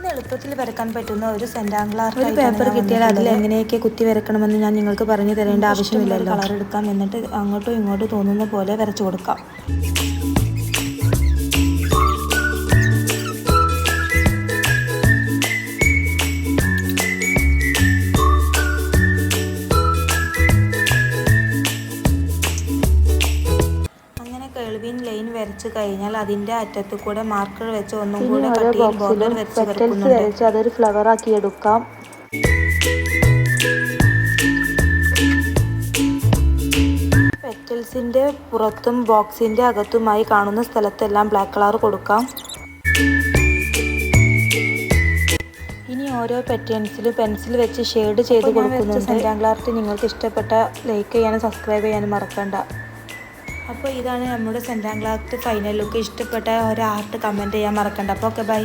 ഇന്ന് എളുപ്പത്തിൽ വരക്കാൻ പറ്റുന്ന ഒരു സെന്റാംഗിൾ ഒരു പേപ്പർ കിട്ടിയാൽ അതിൽ എങ്ങനെയൊക്കെ കുത്തി വരക്കണമെന്ന് ഞാൻ നിങ്ങൾക്ക് പറഞ്ഞു തരേണ്ട ആവശ്യമില്ലല്ലോ. കളർ എടുക്കാം, എന്നിട്ട് അങ്ങോട്ടും ഇങ്ങോട്ടും തോന്നുന്ന പോലെ വരച്ചു കൊടുക്കാം. കേൾവിൻ ലൈൻ വരച്ചു കഴിഞ്ഞാൽ അതിന്റെ അറ്റത്തു കൂടെ മാർക്കർ വെച്ച് ഒന്നും കൂടെ കട്ടിയിൽ ബോർഡർ വരച്ച് അതൊരു ഫ്ലവർ ആക്കി എടുക്കാം. പെറ്റൽസിന്റെ പുറത്തും ബോക്സിന്റെ അകത്തുമായി കാണുന്ന സ്ഥലത്തെല്ലാം ബ്ലാക്ക് കളർ കൊടുക്കാം. ഇനി ഓരോ പെറ്റൽസിലും പെൻസിൽ വെച്ച് ഷെയ്ഡ് ചെയ്ത് കൊടുക്കുന്നുണ്ട്. സെന്റാംഗിൾ ആർട്ട് നിങ്ങൾക്ക് ഇഷ്ടപ്പെട്ട ലൈക്ക് ചെയ്യാനും സബ്സ്ക്രൈബ് ചെയ്യാനും മറക്കണ്ട. അപ്പോൾ ഇതാണ് നമ്മുടെ സെന്റാംഗിൾ ആർട്ട് ഫൈനൽ ലുക്ക്. ഇഷ്ടപ്പെട്ട ഒരു ആർട്ട് കമൻറ്റ് ചെയ്യാൻ മറക്കണ്ട. അപ്പോൾ ഓക്കെ, ബൈ.